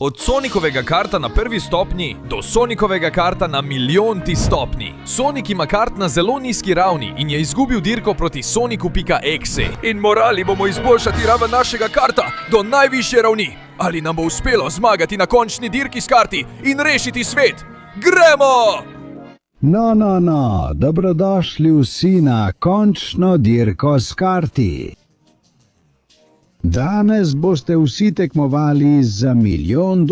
Od Sonikovega karta na prvi stopnji do Sonikovega karta na milijonti stopnji. Sonic ima kart na zelo nizki ravni in je izgubil dirko proti Sonicu.exe. In morali bomo izboljšati raven našega karta do najvišje ravni. Ali nam bo uspelo zmagati na končni dirki s karti in rešiti svet? Gremo! No, dobrodošli vsi na končno dirko s karti. Danes boste vsi tekmovali za $1 milijon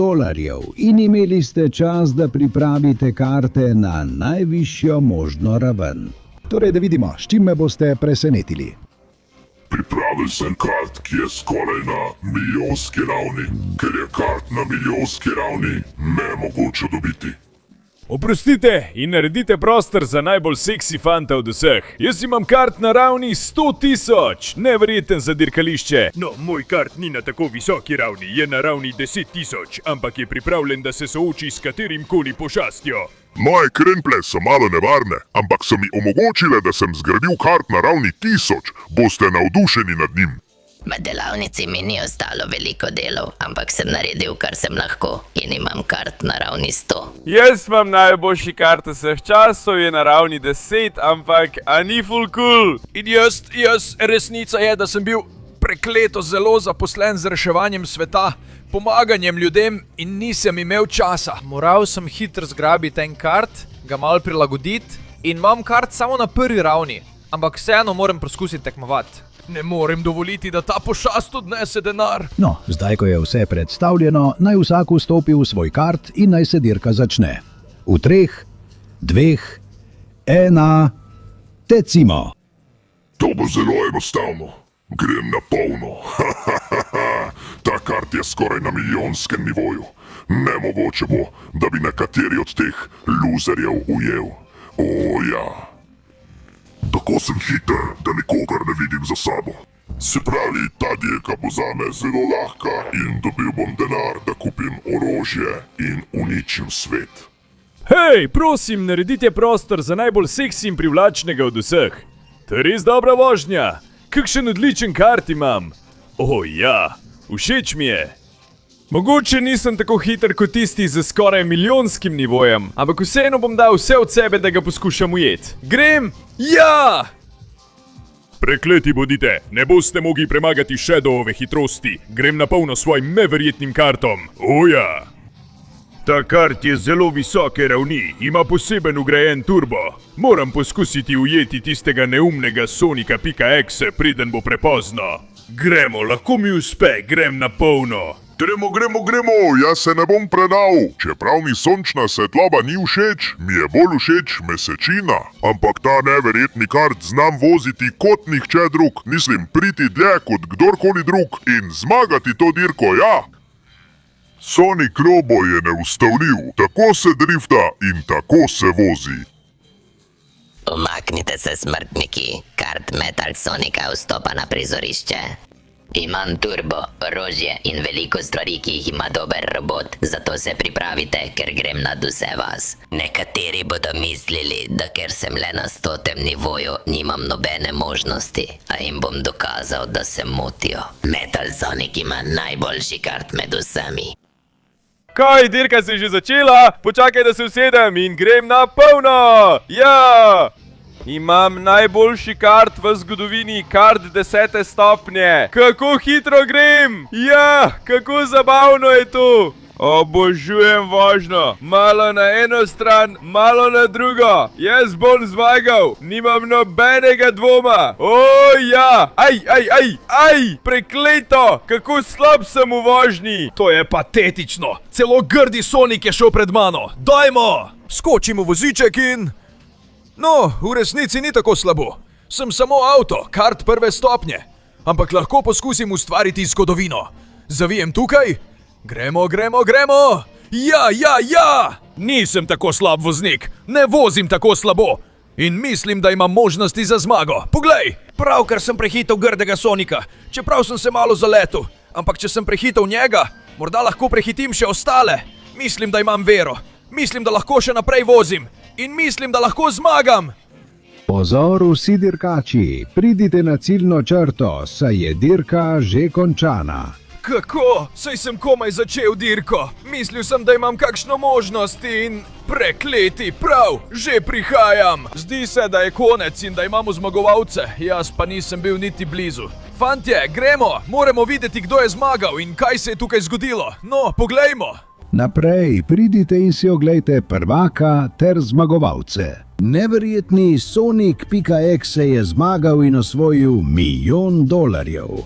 in imeli ste čas, da pripravite karte na najvišjo možno raven. Torej, da vidimo, s čim me boste presenetili. Pripravil sem kart, ki je skoraj na milijonski ravni, ker je kart na milijonski ravni nemogoče dobiti. Oprostite in naredite prostor za najbolj seksi fanta od vseh. Jaz imam kart na ravni 100.000, neverjeten za dirkališče. No, moj kart ni na tako visoki ravni, je na ravni 10.000, ampak je pripravljen, da se sooči s katerimkoli pošastjo. Moje krenple so malo nevarne, ampak so mi omogočile, da sem zgradil kart na ravni 1000. Boste navdušeni nad njim. V delavnici mi ni ostalo veliko delov, ampak sem naredil, kar sem lahko in imam kart na ravni 100. Jaz imam najboljši kart vseh časov, je na ravni 10, ampak a ni full cool. In jaz, resnica je, da sem bil prekleto zelo zaposlen z reševanjem sveta, pomaganjem ljudem in nisem imel časa. Moral sem hitro zgrabiti en kart, ga malo prilagoditi in imam kart samo na prvi ravni, ampak vseeno moram poskusiti tekmovati. Ne morem dovoliti, da ta pošast odnese denar. No, zdaj, ko je vse predstavljeno, naj vsak vstopi v svoj kart in naj se dirka začne. V 3, 2, 1, tecimo. To bo zelo enostavno. Grem na polno. Ta kart je skoraj na milijonskem nivoju. Nemogoče bo, da bi nekateri od teh luzerjev ujel. O ja. Tako sem hiter, da nikogar ne vidim za sabo. Se pravi, ta dirka bo zame zelo lahka in dobil bom denar, da kupim orožje in uničim svet. Hej, prosim, naredite prostor za najbolj seksi in privlačnega od vseh. To je res dobra vožnja. Kakšen odličen kart imam. O ja, všeč mi je. Mogoče nisem tako hiter kot tisti z skoraj milijonskim nivojem, ampak vseeno bom dal vse od sebe, da ga poskušam ujeti. Grem? Ja! Prekleti bodite, ne boste mogli premagati Shadowove hitrosti. Grem na polno svojim neverjetnim kartom. O ja! Ta kart je zelo visoke ravni, ima poseben ugrajen turbo. Moram poskusiti ujeti tistega neumnega Sonica.exe, preden bo prepozno. Gremo, lahko mi uspe, grem na polno. Gremo, jaz se ne bom predal. Čeprav mi sončna svetloba ni všeč, mi je bolj všeč mesečina. Ampak ta neverjetni kart znam voziti kot nihče drug. Mislim, priti dlje kot kdorkoli drug in zmagati to dirko, ja. Sonic Robo je neustavljiv, tako se drifta in tako se vozi. Umaknite se, smrtniki, kart Metal Sonica vstopa na prizorišče. Imam turbo, orožje in veliko stvari, ki jih ima dober robot, zato se pripravite, ker grem nad vse vas. Nekateri bodo mislili, da ker sem le na 100. nivoju, nimam nobene možnosti, a jim bom dokazal, da se motijo. Metal Sonic ima najboljši kart med vsemi. Kaj, dirka se je že začela? Počakaj, da se usedem in grem na polno! Ja! Imam najboljši kart v zgodovini, kart 10. stopnje. Kako hitro grem! Ja, kako zabavno je to! Obožujem vožnjo. Malo na eno stran, malo na drugo. Jaz bom zmagal, nimam nobenega dvoma. O ja! Aj! Prekleto! Kako slab sem v vožnji! To je patetično. Celo grdi Sonic je šel pred mano. Dajmo! Skočimo v voziček in... No, v resnici ni tako slabo. Sem samo avto, kart 1. stopnje. Ampak lahko poskusim ustvariti zgodovino. Zavijem tukaj. Gremo. Ja! Nisem tako slab voznik. Ne vozim tako slabo. In mislim, da imam možnosti za zmago. Poglej, pravkar sem prehitel grdega Sonika. Čeprav sem se malo zaletel. Ampak če sem prehitel njega, morda lahko prehitim še ostale. Mislim, da imam vero. Mislim, da lahko še naprej vozim. In mislim, da lahko zmagam! Pozor vsi dirkači, pridite na ciljno črto, saj je dirka že končana. Kako? Saj sem komaj začel dirko. Mislil sem, da imam kakšno možnost in... Prekleti, prav, že prihajam. Zdi se, da je konec in da imamo zmagovalce. Jaz pa nisem bil niti blizu. Fantje, gremo, moramo videti, kdo je zmagal in kaj se je tukaj zgodilo. No, poglejmo. Naprej, pridite in si oglejte prvaka ter zmagovalce. Neverjetni Sonic.exe je zmagal in osvojil $1 milijon.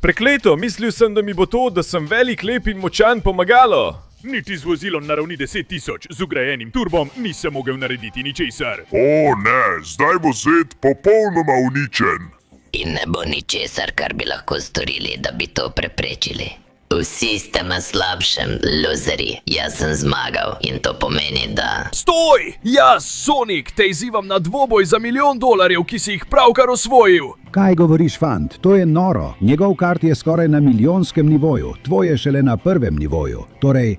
Prekleto, mislil sem, da mi bo to, da sem velik, lep in močan, pomagalo. Niti z vozilom na ravni 10.000 z vgrajenim turbom nisem mogel narediti ničesar. O ne, zdaj bo svet popolnoma uničen. In ne bo ničesar, kar bi lahko storili, da bi to preprečili. Vsi ste na slabšem, luzeri. Jaz sem zmagal in to pomeni, da... Stoj! Jaz, Sonic, te izzivam na dvoboj za $1 milijon, ki si jih pravkar osvojil. Kaj govoriš, fant? To je noro. Njegov kart je skoraj na milijonskem nivoju, tvoj je šele na prvem nivoju. Torej,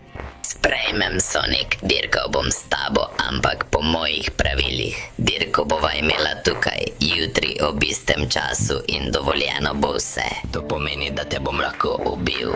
Sprejmem, Sonic, dirkal bom s tabo, ampak po mojih pravilih. Dirko bova imela tukaj, jutri ob istem času in dovoljeno bo vse. To pomeni, da te bom lahko ubil.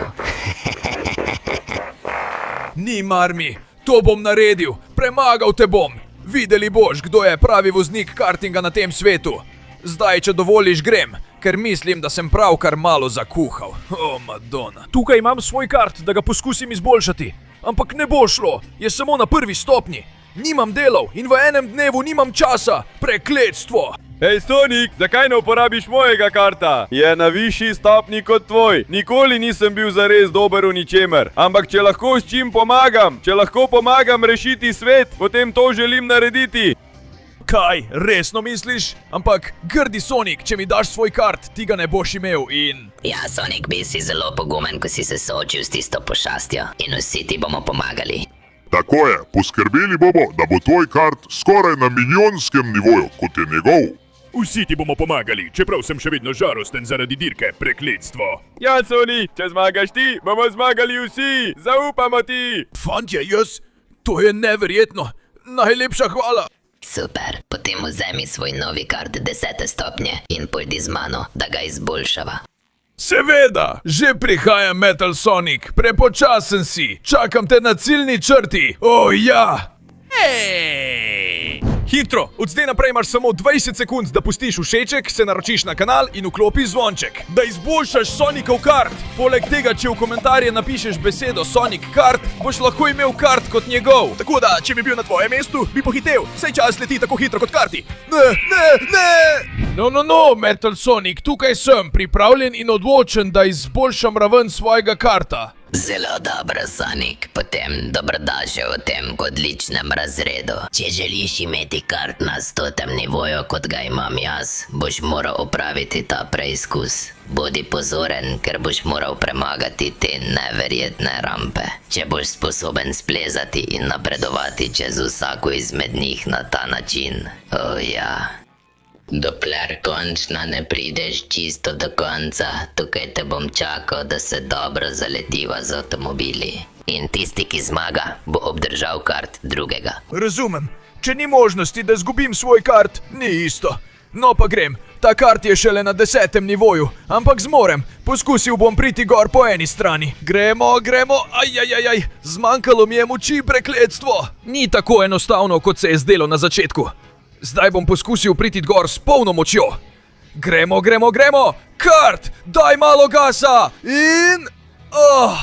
Ni marmi, to bom naredil, premagal te bom. Videli boš, kdo je pravi voznik kartinga na tem svetu. Zdaj, če dovoliš, grem, ker mislim, da sem pravkar malo zakuhal. O, Madonna. Tukaj imam svoj kart, da ga poskusim izboljšati. Ampak ne bo šlo, je samo na prvi stopnji. Nimam delov in v enem dnevu nimam časa. Prekletstvo! Hej, Sonic, zakaj ne uporabiš mojega karta? Je na višji stopni kot tvoj. Nikoli nisem bil zares dober v ničemer. Ampak če lahko s čim pomagam, če lahko pomagam rešiti svet, potem to želim narediti. Kaj, resno misliš? Ampak, grdi Sonic, če mi daš svoj kart, ti ga ne boš imel in... Ja, Sonic, bil si zelo pogumen, ko si se soočil s tisto pošastjo. In vsi ti bomo pomagali. Tako je, poskrbeli bomo, da bo tvoj kart skoraj na milijonskem nivoju, kot je njegov. Vsi ti bomo pomagali, čeprav sem še vedno žalosten zaradi dirke, prekletstvo. Ja, Sonic, če zmagaš ti, bomo zmagali vsi. Zaupamo ti. Fantje, jaz? To je neverjetno. Najlepša hvala. Super, potem vzemi svoj novi kart 10. stopnje in pojdi z mano, da ga izboljšava. Seveda, že prihaja Metal Sonic, prepočasen si, čakam te na ciljni črti, o ja! Hitro, od zdaj naprej imaš samo 20 sekund, da pustiš všeček, se naročiš na kanal in vklopiš zvonček, da izboljšaš Sonicov kart. Poleg tega, če v komentarje napišeš besedo Sonic kart, boš lahko imel kart kot njegov. Tako da, če bi bil na tvojem mestu, bi pohitev, saj čas leti tako hitro kot karti. Ne! No, Metal Sonic, tukaj sem, pripravljen in odločen, da izboljšam raven svojega karta. Zelo dobro, Sonic. Potem dobrodošel v tem odličnem razredu. Če želiš imeti kart na 100. nivoju, kot ga imam jaz, boš moral opraviti ta preizkus. Bodi pozoren, ker boš moral premagati te neverjetne rampe. Če boš sposoben splezati in napredovati čez vsako izmed njih na ta način. O ja. Dokler končno ne prideš čisto do konca, tukaj te bom čakal, da se dobro zaletiva z avtomobili. In tisti, ki zmaga, bo obdržal kart drugega. Razumem, če ni možnosti, da zgubim svoj kart, ni isto. No pa grem, ta kart je šele na 10. nivoju, ampak zmorem. Poskusil bom priti gor po eni strani. Gremo, ajajajaj, zmanjkalo mi je moči, prekletstvo. Ni tako enostavno, kot se je zdelo na začetku. Zdaj bom poskusil priti gor s polno močjo. Gremo. Kart, daj malo gasa in...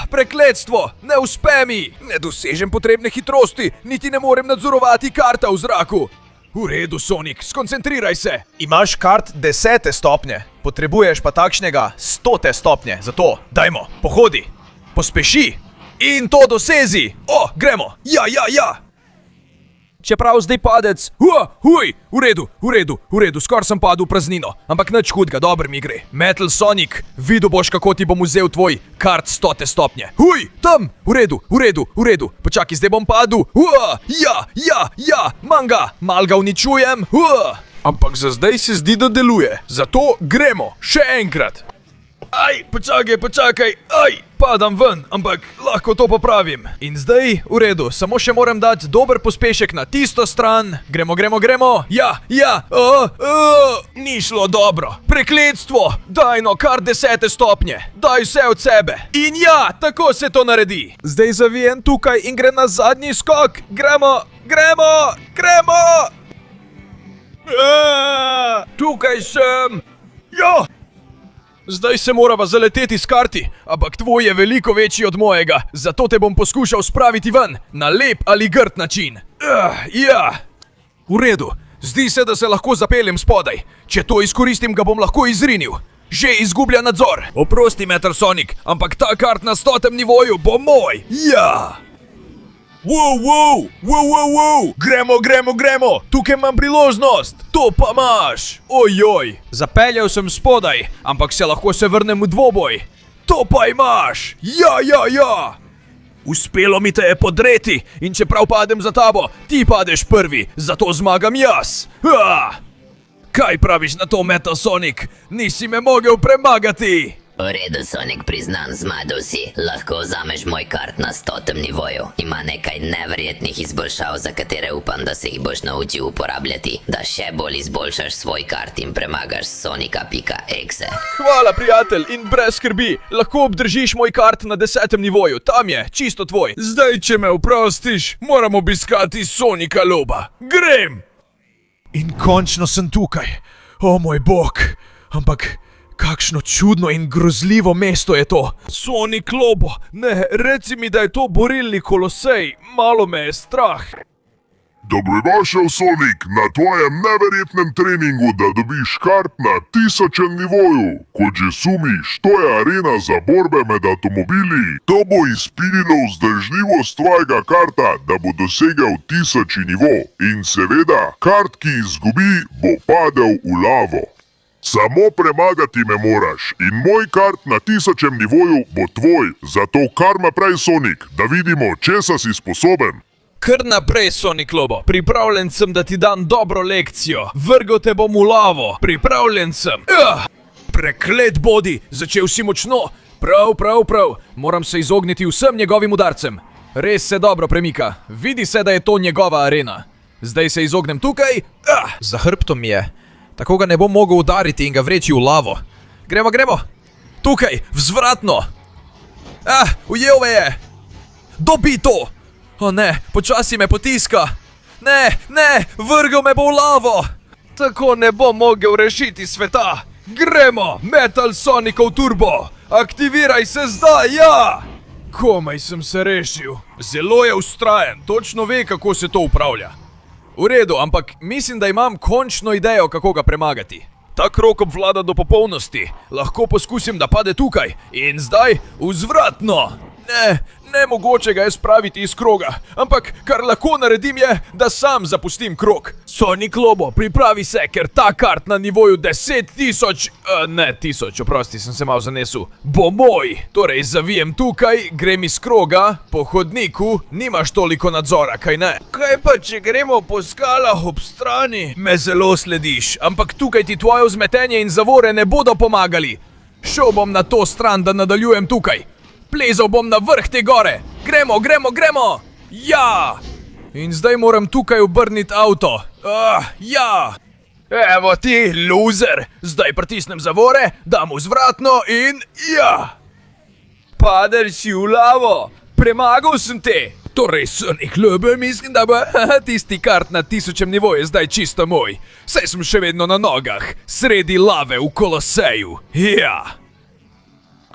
prekletstvo, ne uspe mi. Ne dosežem potrebne hitrosti, niti ne morem nadzorovati karta v zraku. V redu, Sonic, skoncentriraj se. Imaš kart 10. stopnje, potrebuješ pa takšnega 100. stopnje. Zato, dajmo, pohodi, pospeši in to dosezi. Gremo, ja. Čeprav zdaj padec, v redu, skoraj sem padel v praznino, ampak nič hudega, dobro mi gre. Metal Sonic, videl boš, kako ti bom vzel tvoj kart 100. stopnje. Tam, v redu, počakaj, zdaj bom padel. Ja, manga, mal ga uničujem. Ampak za zdaj se zdi, da deluje, zato gremo, še enkrat. Aj, počakaj, aj, padam ven, ampak lahko to popravim. In zdaj, v redu, samo še moram dati dober pospešek na tisto stran. Gremo. Ja, ni šlo dobro. Prekletstvo, daj no, kar 10 stopnje. Daj vse od sebe. In ja, tako se to naredi. Zdaj zavijem tukaj in gre na zadnji skok. Gremo. Tukaj sem. Ja. Zdaj se morava zaleteti s karti, ampak tvoj je veliko večji od mojega, zato te bom poskušal spraviti ven, na lep ali grd način. Ja. V redu, zdi se, da se lahko zapeljem spodaj. Če to izkoristim, ga bom lahko izrinil. Že izgublja nadzor. Oprosti, Metal Sonic, ampak ta kart na 100. nivoju bo moj. Ja. Wow, gremo, tukaj imam priložnost, to pa imaš. Ojoj, zapeljal sem spodaj, ampak se lahko vrnem v dvoboj. To pa imaš, ja. Uspelo mi te je podreti in čeprav padem za tabo, ti padeš prvi, zato zmagam jaz. Kaj praviš na to, Metal Sonic? Nisi me mogel premagati. V redu, Sonic, priznam, zmagal si. Lahko vzameš moj kart na 100. nivoju. Ima nekaj neverjetnih izboljšav, za katere upam, da se jih boš naučil uporabljati, da še bolj izboljšaš svoj kart in premagaš Sonika.exe. Hvala, prijatelj, in brez skrbi, lahko obdržiš moj kart na 10. nivoju, tam je, čisto tvoj. Zdaj, če me oprostiš, moram obiskati Sonika Loba. Grem! In končno sem tukaj. O moj bog, ampak kakšno čudno in grozljivo mesto je to. Sonic Lobo, ne, reci mi, da je to borilni kolosej, malo me je strah. Dobrodošel, Sonic, na tvojem neverjetnem treningu, da dobiš kart na 1000. nivoju. Kot že sumiš, to je arena za borbe med avtomobili. To bo izpililo vzdržljivost tvojega karta, da bo dosegel 1000. nivo. In seveda, kart, ki izgubi, bo padel v lavo. Samo premagati me moraš in moj kart na 1000. nivoju bo tvoj. Zato kar naprej, Sonic, da vidimo, česa si sposoben. Kar naprej, Sonic Lobo. Pripravljen sem, da ti dam dobro lekcijo. Vrgel te bom v lavo. Pripravljen sem. Preklet bodi. Začel si močno. Prav. Moram se izogniti vsem njegovim udarcem. Res se dobro premika. Vidi se, da je to njegova arena. Zdaj se izognem tukaj. Za hrbtom mi je. Tako ga ne bom mogel udariti in ga vreči v lavo. Gremo. Tukaj, vzvratno. Ujel me je. Dobi to. O ne, počasi me potiska. Ne, vrgel me bo v lavo. Tako ne bom mogel rešiti sveta. Gremo, Metal Sonicov turbo. Aktiviraj se zdaj, ja. Komaj sem se rešil. Zelo je vztrajen, točno ve, kako se to upravlja. V redu, ampak mislim, da imam končno idejo, kako ga premagati. Ta krog obvlada do popolnosti. Lahko poskusim, da pade tukaj. In zdaj vzvratno. Ne mogoče ga je spraviti iz kroga, ampak kar lahko naredim je, da sam zapustim krog. Sonic Lobo, pripravi se, ker ta kart na nivoju 10.000, ne 1000, oprosti, sem se malo zanesel, bo moj. Torej, zavijem tukaj, grem iz kroga, po hodniku, nimaš toliko nadzora, kaj ne? Kaj pa, če gremo po skalah ob strani? Me zelo slediš, ampak tukaj ti tvoje vzmetenje in zavore ne bodo pomagali. Šel bom na to stran, da nadaljujem tukaj. Plezal bom na vrh te gore. Gremo. Ja! In zdaj moram tukaj obrniti avto. Ja! Evo ti, loser. Zdaj pritisnem zavore, dam vzvratno in ja! Padeš si v lavo. Premagal sem te. Torej, Sonic Lobo, mislim, da bo tisti kart na 1000. nivoju zdaj čisto moj. Saj sem še vedno na nogah, sredi lave v koloseju. Ja!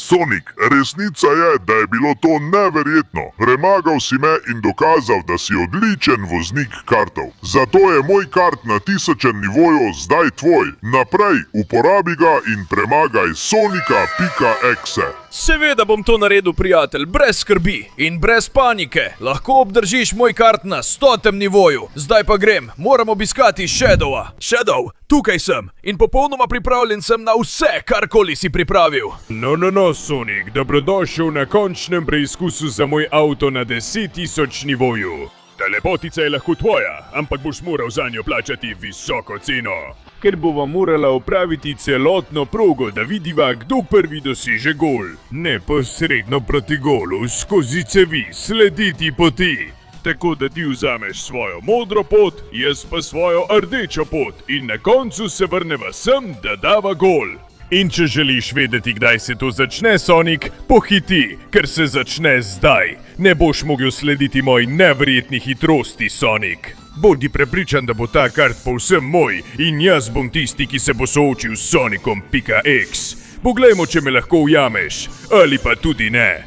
Sonic, resnica je, da je bilo to neverjetno. Premagal si me in dokazal, da si odličen voznik kartov. Zato je moj kart na 1000. nivoju zdaj tvoj. Naprej, uporabi ga in premagaj Sonika.exe. Seveda bom to naredil, prijatelj, brez skrbi in brez panike. Lahko obdržiš moj kart na 100. nivoju. Zdaj pa grem, moram obiskati Shadowa. Shadow, tukaj sem in popolnoma pripravljen sem na vse, karkoli si pripravil. No, Sonic, dobrodošel na končnem preizkusu za moj avto na 10.000 nivoju. Ta lepotica je lahko tvoja, ampak boš moral zanjo plačati visoko ceno. ker bova morala opraviti celotno progo, da vidiva, kdo prvi doseže gol. Neposredno proti golu, skozi cevi, slediti poti. Tako da ti vzameš svojo modro pot, jaz pa svojo rdečo pot in na koncu se vrneva sem, da dava gol. In če želiš vedeti, kdaj se to začne, Sonic, pohiti, ker se začne zdaj. Ne boš mogel slediti moji neverjetni hitrosti, Sonic. Bodi prepričan, da bo ta kart povsem moj in jaz bom tisti, ki se bo soočil s Sonicom.exe. Poglejmo, če me lahko ujameš, ali pa tudi ne.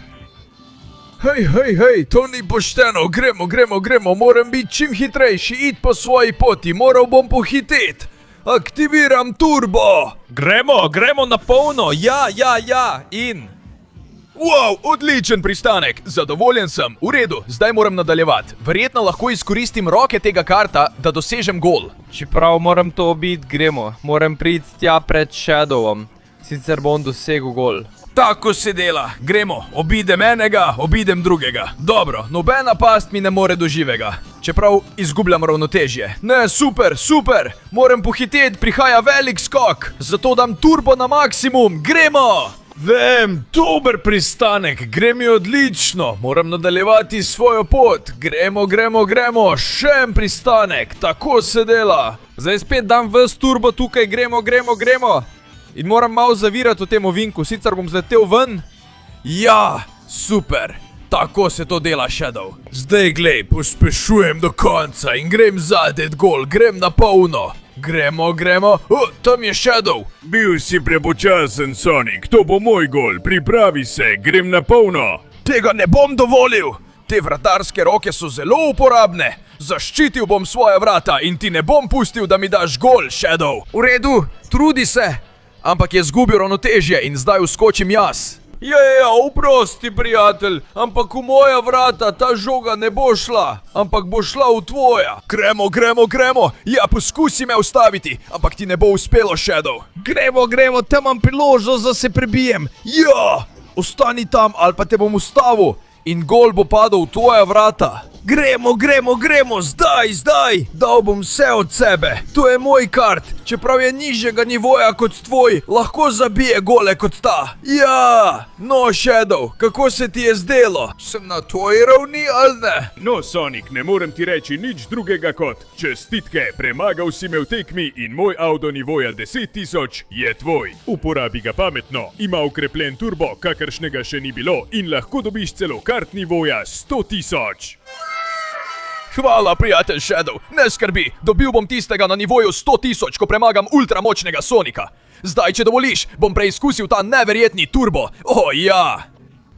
Hej, to ni pošteno, gremo, moram biti čim hitrejši, id po svoji poti, moral bom pohiteti. Aktiviram turbo! Gremo na polno, ja, in... Wow, odličen pristanek, zadovoljen sem, v redu, zdaj moram nadaljevati. Verjetno lahko izkoristim roke tega karta, da dosežem gol. Čeprav moram to biti, gremo. Moram priti tja pred Shadowom. Sicer bom dosegel gol. Tako se dela, gremo, obidem enega, obidem drugega. Dobro, nobena past mi ne more do živega. Čeprav izgubljam ravnotežje. Ne, super, moram pohiteti, prihaja velik skok. Zato dam turbo na maksimum, gremo! Vem, dober pristanek, gre mi odlično, moram nadaljevati svojo pot. Gremo, še en pristanek, tako se dela. Zdaj spet dam ves turbo tukaj, gremo. In moram malo zavirati v tem ovinku, sicer bom zletel ven. Ja, super, tako se to dela, Shadow. Zdaj glej, pospešujem do konca in grem zadet gol, grem na polno. Gremo, tam je Shadow. Bil si prepočasen, Sonic, to bo moj gol, pripravi se, grem na polno. Tega ne bom dovolil. Te vratarske roke so zelo uporabne. Zaščitil bom svoja vrata in ti ne bom pustil, da mi daš gol, Shadow. V redu, trudi se. Ampak je zgubil ravnotežje in zdaj vskočim jaz. Ja, oprosti, prijatelj, ampak v moja vrata ta žoga ne bo šla, ampak bo šla v tvoja. Gremo, ja, poskusi me ustaviti, ampak ti ne bo uspelo, Shadow. Gremo, tam imam priložnost, da se prebijem. Ja, ostani tam ali pa te bom ustavil in gol bo padel v tvoja vrata. Gremo, zdaj, dal bom vse od sebe. To je moj kart, čeprav je nižjega nivoja kot tvoj, lahko zabije gole kot ta. Ja, no, Shadow, kako se ti je zdelo? Sem na tvoji ravni ali ne? No, Sonic, ne morem ti reči nič drugega kot čestitke, premagal si me v tekmi in moj avto nivoja 10.000 je tvoj. Uporabi ga pametno, ima ukrepljen turbo, kakršnega še ni bilo in lahko dobiš celo kart nivoja 100.000. Hvala, prijatelj Shadow, ne skrbi, dobil bom tistega na nivoju 100.000, ko premagam ultramočnega Sonika. Zdaj, če dovoliš, bom preizkusil ta neverjetni turbo. Ja!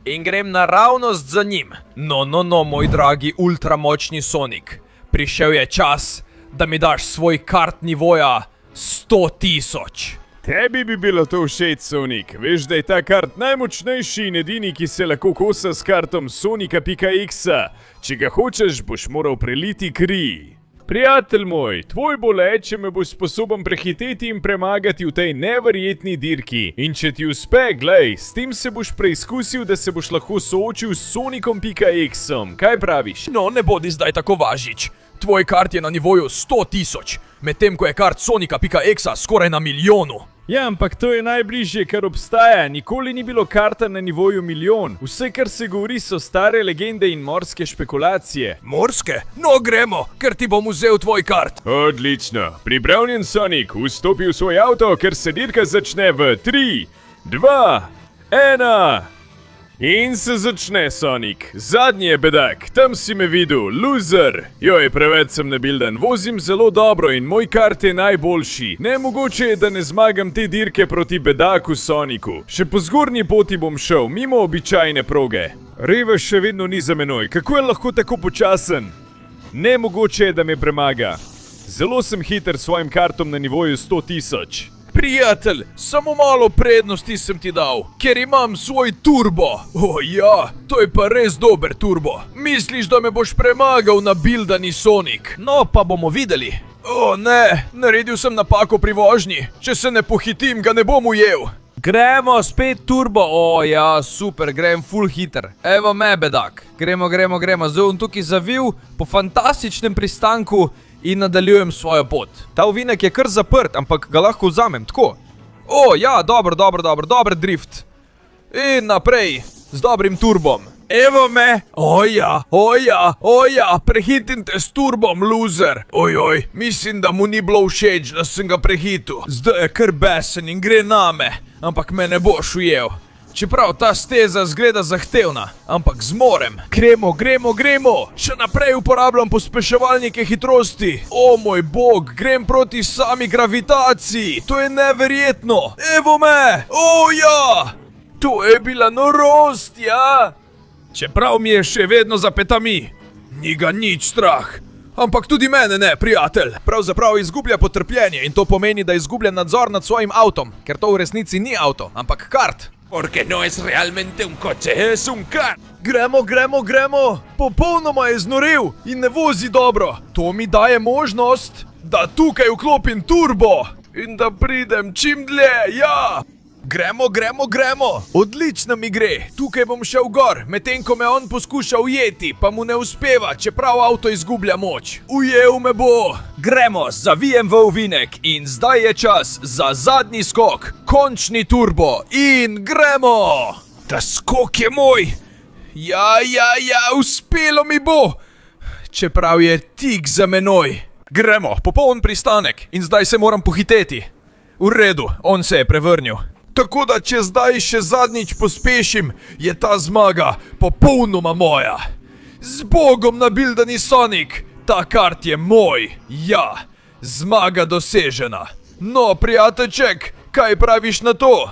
In grem naravnost za njim. No, moj dragi ultramočni Sonic. Prišel je čas, da mi daš svoj kart nivoja 100.000. Tebi bi bilo to všeč, Sonic. Veš, da je ta kart najmočnejši in edini, ki se lahko kosa s kartom Sonica.exe. Če ga hočeš, boš moral preliti kri. Prijatelj moj, tvoj bo le, če me boš sposoben prehiteti in premagati v tej neverjetni dirki. In če ti uspe, glej, s tem se boš preizkusil, da se boš lahko soočil s Sonicom.exe. Kaj praviš? No, ne bodi zdaj tako važič. Tvoj kart je na nivoju 100.000, medtem ko je kart Sonica.exe skoraj na milijonu. Ja, ampak to je najbližje, kar obstaja. Nikoli ni bilo karta na nivoju milijon. Vse, kar se govori, so stare legende in morske špekulacije. Morske? No, gremo, ker ti bom vzel tvoj kart. Odlično. Pripravljen, Sonic, vstopi v svoj avto, ker se dirka začne v 3, 2, 1... In se začne, Sonic. Zadnji je bedak, tam si me videl, loser. Joj, preveč sem nebilden, vozim zelo dobro in moj kart je najboljši. Nemogoče je, da ne zmagam te dirke proti bedaku Sonicu. Še po zgornji poti bom šel, mimo običajne proge. Revež še vedno ni za menoj, kako je lahko tako počasen? Nemogoče je, da me premaga. Zelo sem hiter s svojim kartom na nivoju 100.000. Prijatelj, samo malo prednosti sem ti dal, ker imam svoj turbo. Ja, to je pa res dober turbo. Misliš, da me boš premagal na bildani Sonic? No, pa bomo videli. Ne, naredil sem napako pri vožnji. Če se ne pohitim, ga ne bom ujel. Gremo, spet turbo. Ja, super, grem full hiter. Evo me, bedak. Gremo. Zdaj bom tukaj zavil po fantastičnem pristanku in nadaljujem svojo pot. Ta ovinek je kar zaprt, ampak ga lahko vzamem, tako. O, ja, dober drift. In naprej, z dobrim turbom. Evo me! Oja, prehitim te s turbom, loser. Ojoj, mislim, da mu ni bilo všeč, da sem ga prehitil. Zdaj je kar besen in gre name, ampak me ne boš ujel. Čeprav ta steza zgleda zahtevna, ampak zmorem. Gremo. Še naprej uporabljam pospeševalnike hitrosti. O moj bog, grem proti sami gravitaciji. To je neverjetno. Evo me! O ja! To je bila norost, ja! Čeprav mi je še vedno za petami. Ni ga nič strah. Ampak tudi mene ne, prijatelj. Pravzaprav izgublja potrpljenje in to pomeni, da izgublja nadzor nad svojim avtom, ker to v resnici ni avto, ampak kart. Porque no es realmente un coche, es un kart. Gremo. Popolnoma je znorel in ne vozi dobro. To mi daje možnost, da tukaj vklopim turbo in da pridem čim dlje, ja. Gremo. Odlično mi gre. Tukaj bom šel gor, medtem ko me on poskuša ujeti, pa mu ne uspeva, čeprav avto izgublja moč. Ujel me bo. Gremo, zavijem v ovinek in zdaj je čas za zadnji skok. Končni turbo in gremo. Ta skok je moj. Ja, uspelo mi bo. Čeprav je tik za menoj. Gremo, popoln pristanek in zdaj se moram pohiteti. V redu, on se je prevrnil. Tako da, če zdaj še zadnjič pospešim, je ta zmaga popolnoma moja. Z Bogom nabildani Sonic, ta kart je moj, ja. Zmaga dosežena. No, prijateljček, kaj praviš na to?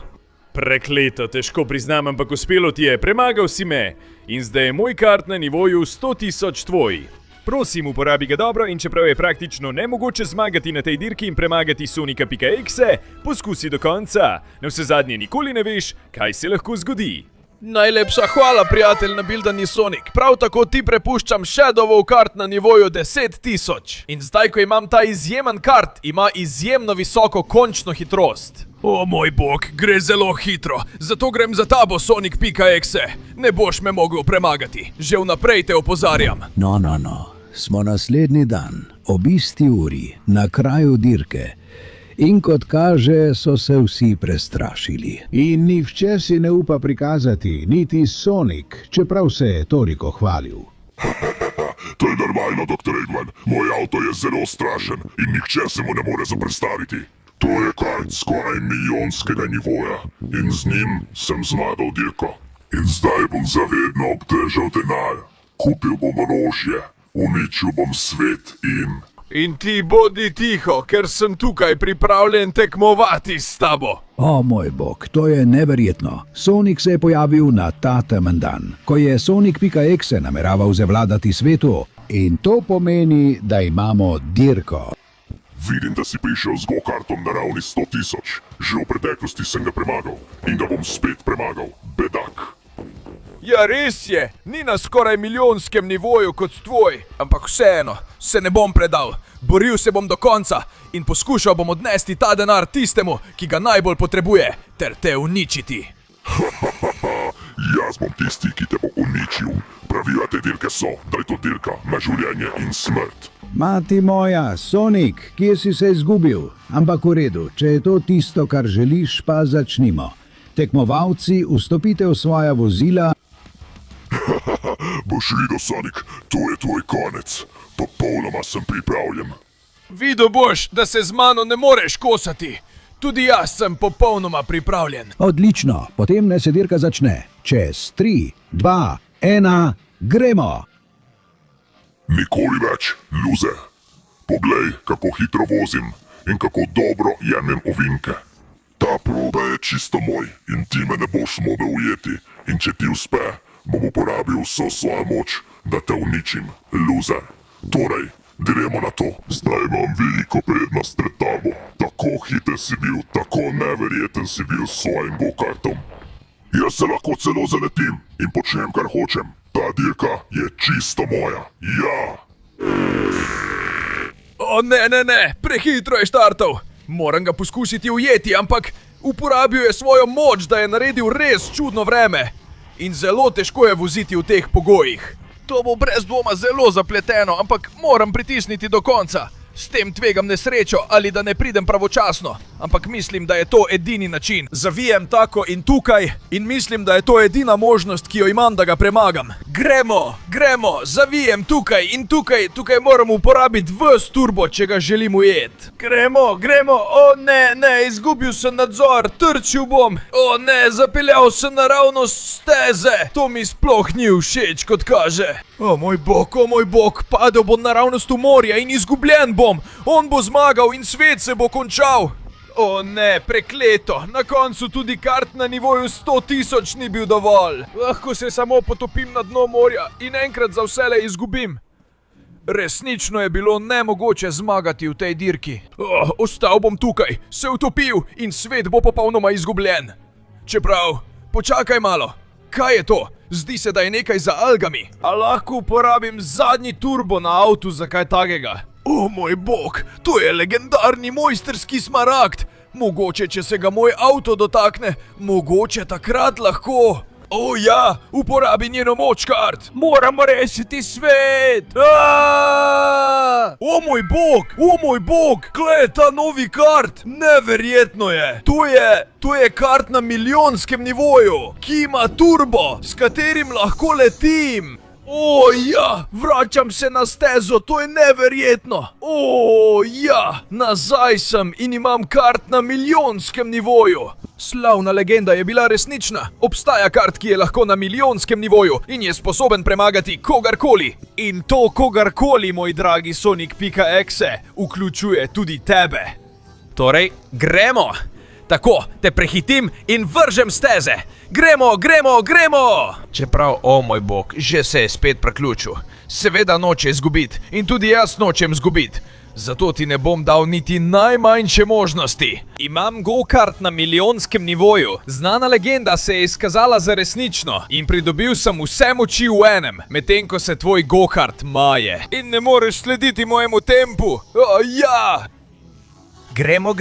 Prekleto, težko priznam, ampak uspelo ti je, premagal si me. In zdaj je moj kart na nivoju 100.000 tvoj. Prosim, uporabi ga dobro in čeprav je praktično nemogoče zmagati na tej dirki in premagati Sonika.exe, poskusi do konca. Navsezadnje nikoli ne veš, kaj se lahko zgodi. Najlepša hvala, prijatelj nabildani Sonic. Prav tako ti prepuščam Shadowov kart na nivoju 10.000. In zdaj, ko imam ta izjemen kart, ima izjemno visoko končno hitrost. O moj bog, gre zelo hitro. Zato grem za tabo, Sonic.exe. Ne boš me mogel premagati. Že vnaprej te opozarjam. No. Smo naslednji dan, ob isti uri, na kraju dirke. In kot kaže, so se vsi prestrašili. In nihče si ne upa prikazati, niti Sonic, čeprav se je toliko hvalil. To je normalno, dr. Eggman. Moj avto je zelo strašen in nihče se mu ne more zoperstaviti. To je kart skoraj milijonskega nivoja in z njim sem zmagal dirko. In zdaj bom zavedno obdržal denar. Kupil bom orožje, uničil bom svet in... In ti bodi tiho, ker sem tukaj pripravljen tekmovati s tabo. O moj bog, to je neverjetno. Sonic se je pojavil na ta temen dan, ko je Sonic.exe nameraval zavladati svetu. In to pomeni, da imamo dirko. Vidim, da si prišel z go-kartom na ravni 100.000. Že v preteklosti sem ga premagal in ga bom spet premagal. Bedak. Ja, res je, ni na skoraj milijonskem nivoju kot tvoj, ampak vseeno, se ne bom predal. Boril se bom do konca in poskušal bom odnesti ta denar tistemu, ki ga najbolj potrebuje, ter te uničiti. Jaz bom tisti, ki te bo uničil. Pravila te dirke so, da je to dirka na življenje in smrt. Mati moja, Sonic, kje si se izgubil? Ampak v redu, če je to tisto, kar želiš, pa začnimo. Tekmovalci, vstopite v svoja vozila. Boš videl, Sonic, to je tvoj konec. Popolnoma sem pripravljen. Videl boš, da se z mano ne moreš kosati. Tudi jaz sem popolnoma pripravljen. Odlično, potem naj se dirka začne. Čez 3, 2, 1, gremo! Nikoli več, luze. Poglej, kako hitro vozim in kako dobro jemljem ovinke. Ta proba je čisto moj in ti me ne boš mogel ujeti. In če ti uspe, bom uporabil vso svojo moč, da te uničim, luzer. Torej, gremo na to. Zdaj imam veliko prednost pred tabo. Tako hiter si bil, tako neverjeten si bil s svojim go-kartom. Jaz se lahko celo zaletim in počnem, kar hočem. Ta dirka je čisto moja. Ja! O ne, prehitro je štartal. Moram ga poskusiti ujeti, ampak uporabil je svojo moč, da je naredil res čudno vreme. In zelo težko je voziti v teh pogojih. To bo brez dvoma zelo zapleteno, ampak moram pritisniti do konca. S tem tvegam nesrečo ali da ne pridem pravočasno, ampak mislim, da je to edini način. Zavijem tako in tukaj in mislim, da je to edina možnost, ki jo imam, da ga premagam. Gremo, zavijem tukaj in tukaj moram uporabiti ves turbo, če ga želim ujeti. Gremo, o ne, izgubil sem nadzor, trčil bom. O ne, zapeljal sem naravnost steze. To mi sploh ni všeč, kot kaže. O moj bog, padel bom naravnost v morje in izgubljen bom. On bo zmagal in svet se bo končal. O ne, prekleto. Na koncu tudi kart na nivoju 100.000 ni bil dovolj. Lahko se samo potopim na dno morja in enkrat za vselej izgubim. Resnično je bilo nemogoče zmagati v tej dirki. Ostal bom tukaj, se utopil in svet bo popolnoma izgubljen. Čeprav, počakaj malo. Kaj je to? Zdi se, da je nekaj za algami. A lahko uporabim zadnji turbo na avtu za kaj takega? O moj bog, to je legendarni mojstrski smaragd. Mogoče, če se ga moj avto dotakne, mogoče takrat lahko. O ja, uporabi njeno moč, kart. Moramo rešiti svet. O moj bog, glej ta novi kart. Neverjetno je. To je kart na milijonskem nivoju, ki ima turbo, s katerim lahko letim. O ja, vračam se na stezo, to je neverjetno. O ja, nazaj sem in imam kart na milijonskem nivoju. Slavna legenda je bila resnična. Obstaja kart, ki je lahko na milijonskem nivoju in je sposoben premagati kogarkoli. In to kogarkoli, moj dragi Sonic.exe, vključuje tudi tebe. Torej, gremo! Tako, te prehitim in vržem steze. Gremo! Čeprav, o moj bog, že se je spet preključil. Seveda noče izgubiti in tudi jaz nočem izgubiti. Zato ti ne bom dal niti najmanjše možnosti. Imam go-kart na milijonskem nivoju. Znana legenda se je izkazala za resnično in pridobil sem vse moči v enem, medtem ko se tvoj go-kart maje. In ne moreš slediti mojemu tempu. Ja! Gremo,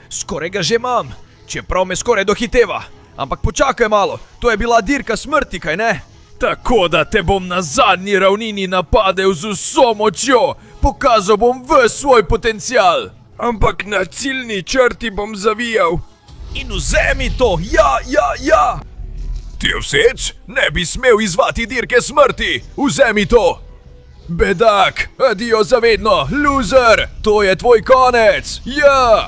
skoraj ga že imam, čeprav me skoraj dohiteva. Ampak počakaj malo, to je bila dirka smrti, kaj ne? Tako da te bom na zadnji ravnini napadel z vso močjo, pokazal bom ves svoj potencial. Ampak na ciljni črti bom zavijal. In vzemi to, ja! Ti je všeč? Ne bi smel izvati dirke smrti, vzemi to. Bedak, adijo za vedno, loser, to je tvoj konec, ja!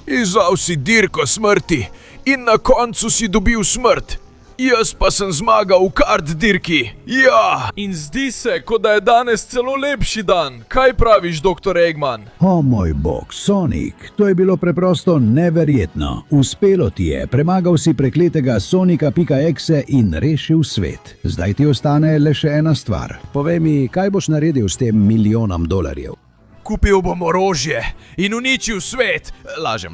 Izzval si dirko smrti in na koncu si dobil smrt. Jaz pa sem zmagal v kart dirki, ja! In zdi se, kot da je danes celo lepši dan. Kaj praviš, dr. Eggman? O moj bog, Sonic, to je bilo preprosto neverjetno. Uspelo ti je, premagal si prekletega Sonika.exe in rešil svet. Zdaj ti ostane le še ena stvar. Povej mi, kaj boš naredil s tem $1.000.000? Kupil bom orožje in uničil svet. Lažem.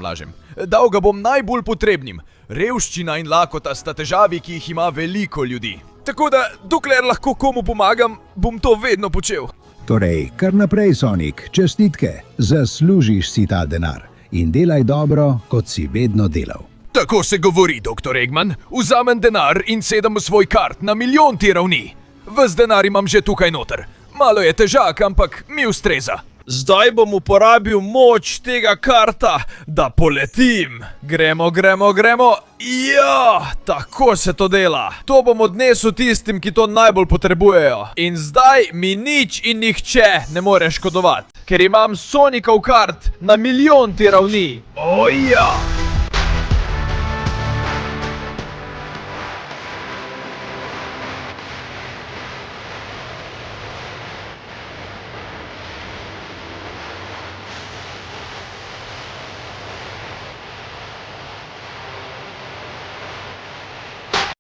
Dal ga bom najbolj potrebnim. Revščina in lakota sta težavi, ki jih ima veliko ljudi. Tako da, dokler lahko komu pomagam, bom to vedno počel. Torej, kar naprej, Sonic, čestitke, zaslužiš si ta denar in delaj dobro, kot si vedno delal. Tako se govori, dr. Eggman. Vzamem denar in sedem v svoj kart na milijonti ravni. Ves denar imam že tukaj noter. Malo je težak, ampak mi ustreza. Zdaj bom uporabil moč tega karta, da poletim. Gremo. Ja, tako se to dela. To bom odnesel tistim, ki to najbolj potrebujejo. In zdaj mi nič in nihče ne more škodovati. Ker imam Sonicov kart na milijonti ravni. O ja!